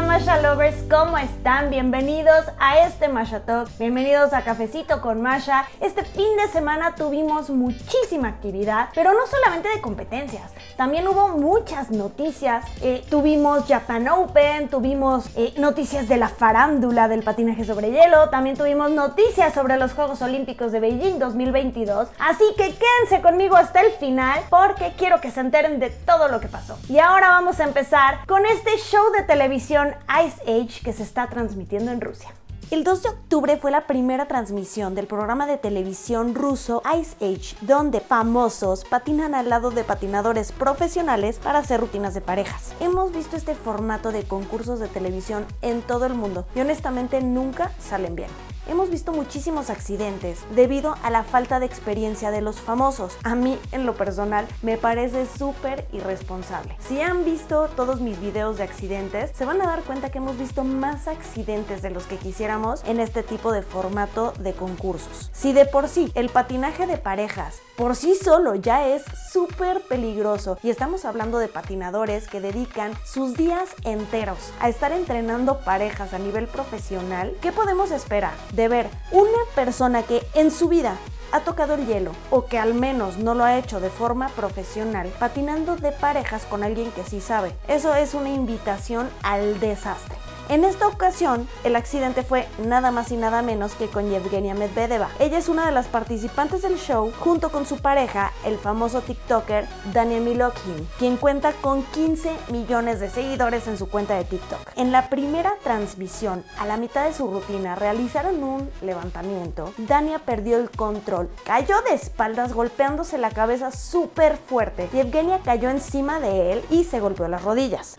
Masha Lovers, ¿cómo están? Bienvenidos a este Masha Talk, bienvenidos a Cafecito con Masha. Este fin de semana tuvimos muchísima actividad, pero no solamente de competencias, también hubo muchas noticias. Tuvimos Japan Open, tuvimos noticias de la farándula del patinaje sobre hielo, también tuvimos noticias sobre los Juegos Olímpicos de Beijing 2022, así que quédense conmigo hasta el final porque quiero que se enteren de todo lo que pasó. Y ahora vamos a empezar con este show de televisión Ice Age que se está transmitiendo en Rusia. El 2 de octubre fue la primera transmisión del programa de televisión ruso Ice Age, donde famosos patinan al lado de patinadores profesionales para hacer rutinas de parejas. Hemos visto este formato de concursos de televisión en todo el mundo y honestamente nunca salen bien. Hemos visto muchísimos accidentes debido a la falta de experiencia de los famosos. A mí, en lo personal, me parece súper irresponsable. Si han visto todos mis videos de accidentes, se van a dar cuenta que hemos visto más accidentes de los que quisiéramos en este tipo de formato de concursos. Si de por sí el patinaje de parejas por sí solo ya es súper peligroso y estamos hablando de patinadores que dedican sus días enteros a estar entrenando parejas a nivel profesional, ¿qué podemos esperar de ver una persona que en su vida ha tocado el hielo o que al menos no lo ha hecho de forma profesional patinando de parejas con alguien que sí sabe? Eso es una invitación al desastre. En esta ocasión, el accidente fue nada más y nada menos que con Yevgenia Medvedeva. Ella es una de las participantes del show junto con su pareja, el famoso TikToker Daniel Milokhin, quien cuenta con 15 millones de seguidores en su cuenta de TikTok. En la primera transmisión, a la mitad de su rutina, realizaron un levantamiento. Dania perdió el control, cayó de espaldas golpeándose la cabeza súper fuerte. Yevgenia cayó encima de él y se golpeó las rodillas.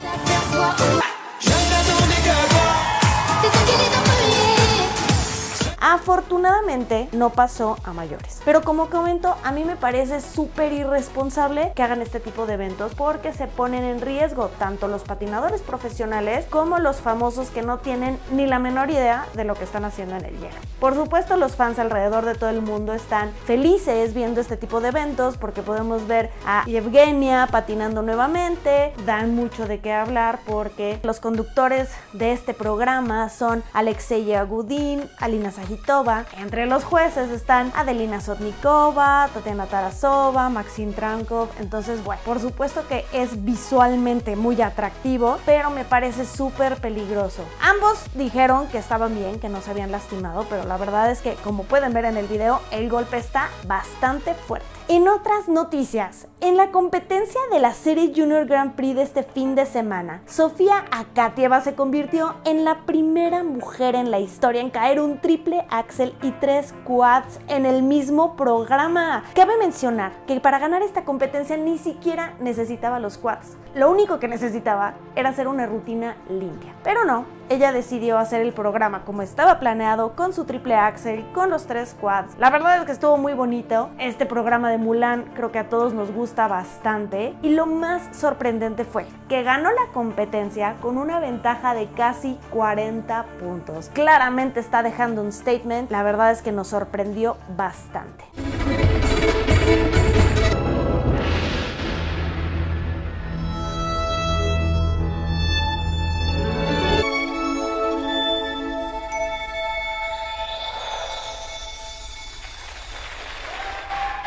Afortunadamente no pasó a mayores, pero como comento, a mí me parece súper irresponsable que hagan este tipo de eventos porque se ponen en riesgo tanto los patinadores profesionales como los famosos que no tienen ni la menor idea de lo que están haciendo en el hielo. Por supuesto, los fans alrededor de todo el mundo están felices viendo este tipo de eventos porque podemos ver a Yevgenia patinando nuevamente. Dan mucho de qué hablar porque los conductores de este programa son Alexei Yagudin, Alina Sajitova. Entre los jueces están Adelina Sotnikova, Tatiana Tarasova, Maxim Trankov. Entonces, bueno, por supuesto que es visualmente muy atractivo, pero me parece súper peligroso. Ambos dijeron que estaban bien, que no se habían lastimado, pero la verdad es que, como pueden ver en el video, el golpe está bastante fuerte. En otras noticias, en la competencia de la serie Junior Grand Prix de este fin de semana, Sofía Akatieva se convirtió en la primera mujer en la historia en caer un triple axel y 3 quads en el mismo programa. Cabe mencionar que para ganar esta competencia ni siquiera necesitaba los quads. Lo único que necesitaba era hacer una rutina limpia. Pero no, ella decidió hacer el programa como estaba planeado, con su triple axel, con los 3 quads. La verdad es que estuvo muy bonito. Este programa de Mulan creo que a todos nos gusta bastante. Y lo más sorprendente fue que ganó la competencia con una ventaja de casi 40 puntos. Claramente está dejando un statement. La verdad es que nos sorprendió bastante.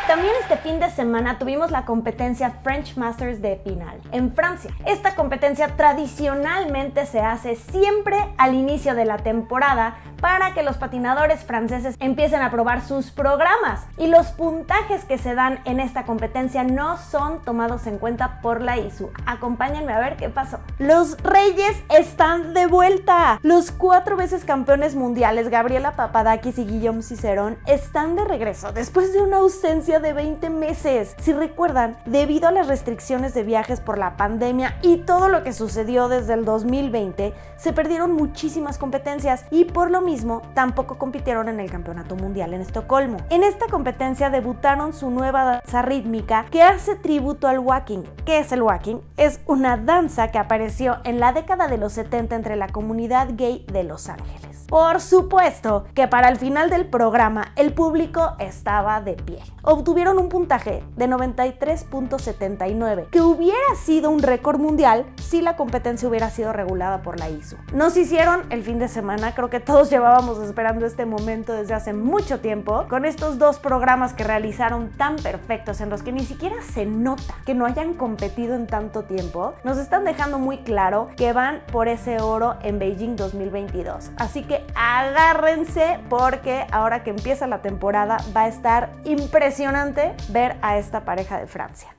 También este fin de semana tuvimos la competencia French Masters de Epinal en Francia. Esta competencia tradicionalmente se hace siempre al inicio de la temporada para que los patinadores franceses empiecen a probar sus programas, y los puntajes que se dan en esta competencia no son tomados en cuenta por la ISU. Acompáñenme a ver qué pasó. Los Reyes están de vuelta. Los 4 veces campeones mundiales Gabriela Papadakis y Guillaume Cicerón están de regreso después de una ausencia de 20 meses. Si recuerdan, debido a las restricciones de viajes por la pandemia y todo lo que sucedió desde el 2020, se perdieron muchísimas competencias y por lo mismo, tampoco compitieron en el Campeonato Mundial en Estocolmo. En esta competencia debutaron su nueva danza rítmica que hace tributo al walking. ¿Qué es el walking? Es una danza que apareció en la década de los 70 entre la comunidad gay de Los Ángeles. Por supuesto que para el final del programa el público estaba de pie. Obtuvieron un puntaje de 93.79, que hubiera sido un récord mundial si la competencia hubiera sido regulada por la ISU. Nos hicieron el fin de semana, creo que todos llevábamos esperando este momento desde hace mucho tiempo, con estos dos programas que realizaron tan perfectos, en los que ni siquiera se nota que no hayan competido en tanto tiempo. Nos están dejando muy claro que van por ese oro en Beijing 2022. Así que agárrense, porque ahora que empieza la temporada va a estar impresionante ver a esta pareja de Francia.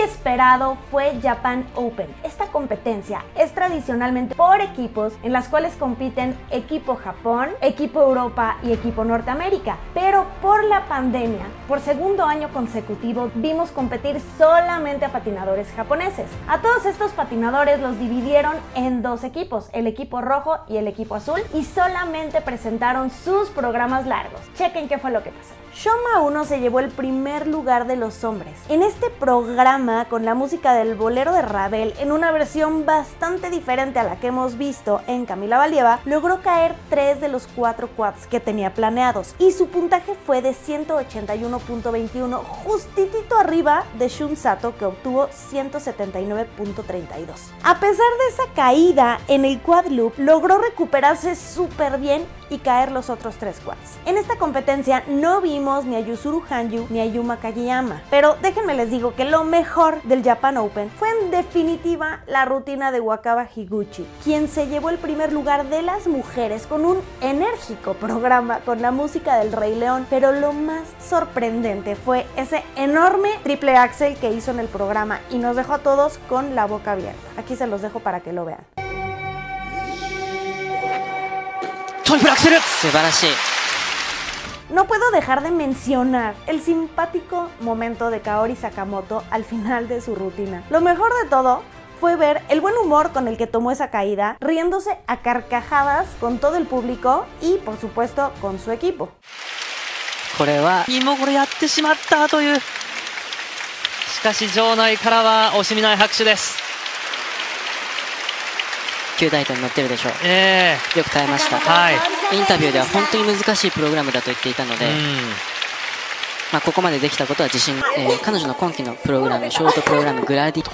Esperado fue Japan Open. Esta competencia es tradicionalmente por equipos, en las cuales compiten equipo Japón, equipo Europa y equipo Norteamérica, pero por la pandemia, por segundo año consecutivo, vimos competir solamente a patinadores japoneses. A todos estos patinadores los dividieron en dos equipos, el equipo rojo y el equipo azul, y solamente presentaron sus programas largos. Chequen qué fue lo que pasó. Shoma 1 se llevó el primer lugar de los hombres. En este programa, con la música del bolero de Ravel, en una versión bastante diferente a la que hemos visto en Camila Valieva, logró caer 3 de los 4 quads que tenía planeados, y su puntaje fue de 181.21, justitito arriba de Shun Sato, que obtuvo 179.32. A pesar de esa caída en el quad loop, logró recuperarse súper bien y caer los otros 3 quads. En esta competencia no vimos ni a Yuzuru Hanyu ni a Yuma Kageyama, pero déjenme les digo que lo mejor del Japan Open fue en definitiva la rutina de Wakaba Higuchi, quien se llevó el primer lugar de las mujeres con un enérgico programa con la música del Rey León, pero lo más sorprendente fue ese enorme triple axel que hizo en el programa y nos dejó a todos con la boca abierta. Aquí se los dejo para que lo vean. No puedo dejar de mencionar el simpático momento de Kaori Sakamoto al final de su rutina. Lo mejor de todo fue ver el buen humor con el que tomó esa caída, riéndose a carcajadas con todo el público y, por supuesto, con su equipo. 9台とに乗ってるでしょう、よく耐えました、インタビューでは本当に難しいプログラムだと言っていたので、ここまでできたことは自信、彼女の今季のプログラム、ショートプログラムグラディ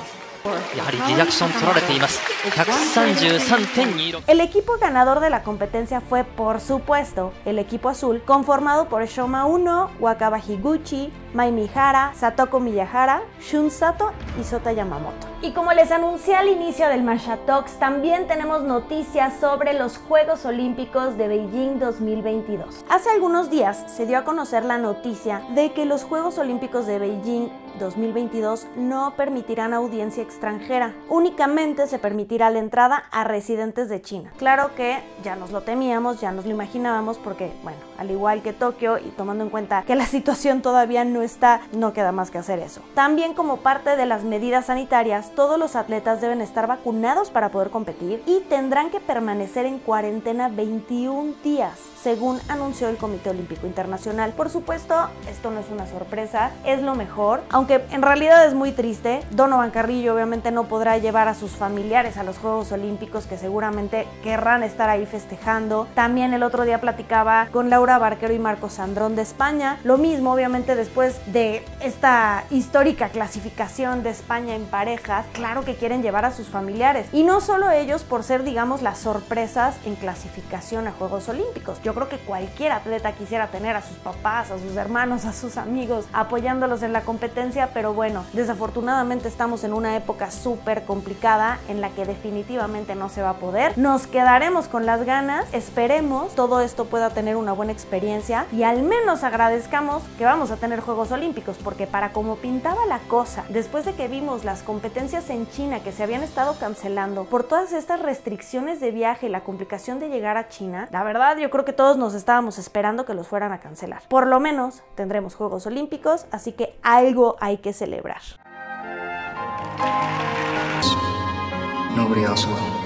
やはりリアクション取られています。 133.26. El equipo ganador de la competencia fue, por supuesto, el equipo azul, conformado por Shoma 1, Wakaba Higuchi, Mai Mihara, Satoko Miyahara, Shun Sato y Sota Yamamoto. Y como les anuncié al inicio del Masha Talks, también tenemos noticias sobre los Juegos Olímpicos de Beijing 2022. Hace algunos días se dio a conocer la noticia de que los Juegos Olímpicos de Beijing 2022 no permitirán audiencia extranjera, únicamente se permitirá la entrada a residentes de China. Claro que ya nos lo temíamos, ya nos lo imaginábamos, porque bueno, al igual que Tokio y tomando en cuenta que la situación todavía no queda más que hacer eso. También, como parte de las medidas sanitarias, todos los atletas deben estar vacunados para poder competir y tendrán que permanecer en cuarentena 21 días, según anunció el Comité Olímpico Internacional. Por supuesto, esto no es una sorpresa, es lo mejor, aunque en realidad es muy triste. Donovan Carrillo obviamente no podrá llevar a sus familiares a los Juegos Olímpicos, que seguramente querrán estar ahí festejando. También el otro día platicaba con Laura Barquero y Marcos Sandrón de España, lo mismo obviamente después de esta histórica clasificación de España en parejas, claro que quieren llevar a sus familiares, y no solo ellos por ser, digamos, las sorpresas en clasificación a Juegos Olímpicos. Yo creo que cualquier atleta quisiera tener a sus papás, a sus hermanos, a sus amigos apoyándolos en la competencia, pero bueno, desafortunadamente estamos en una época súper complicada en la que definitivamente no se va a poder. Nos quedaremos con las ganas, esperemos todo esto pueda tener una buena experiencia y al menos agradezcamos que vamos a tener Juegos Juegos Olímpicos, porque para como pintaba la cosa, después de que vimos las competencias en China que se habían estado cancelando por todas estas restricciones de viaje y la complicación de llegar a China, la verdad yo creo que todos nos estábamos esperando que los fueran a cancelar. Por lo menos tendremos Juegos Olímpicos, así que algo hay que celebrar. Nobody else will.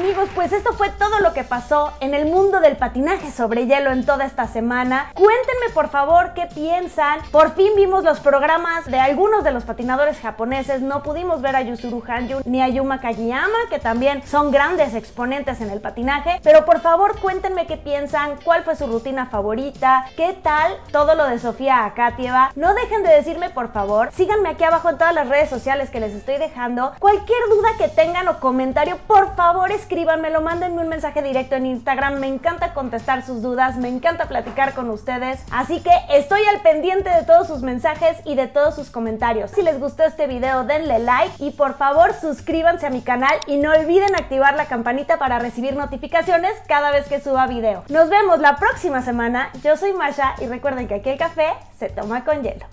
Amigos, pues esto fue todo lo que pasó en el mundo del patinaje sobre hielo en toda esta semana. Cuéntenme por favor qué piensan. Por fin vimos los programas de algunos de los patinadores japoneses. No pudimos ver a Yuzuru Hanyu ni a Yuma Kagiyama, que también son grandes exponentes en el patinaje. Pero por favor cuéntenme qué piensan, cuál fue su rutina favorita, qué tal todo lo de Sofía Akatieva. No dejen de decirme por favor. Síganme aquí abajo en todas las redes sociales que les estoy dejando. Cualquier duda que tengan o comentario, por favor escríbanmelo, mándenme un mensaje directo en Instagram. Me encanta contestar sus dudas, me encanta platicar con ustedes, así que estoy al pendiente de todos sus mensajes y de todos sus comentarios. Si les gustó este video, denle like y por favor suscríbanse a mi canal y no olviden activar la campanita para recibir notificaciones cada vez que suba video. Nos vemos la próxima semana. Yo soy Masha y recuerden que aquí el café se toma con hielo.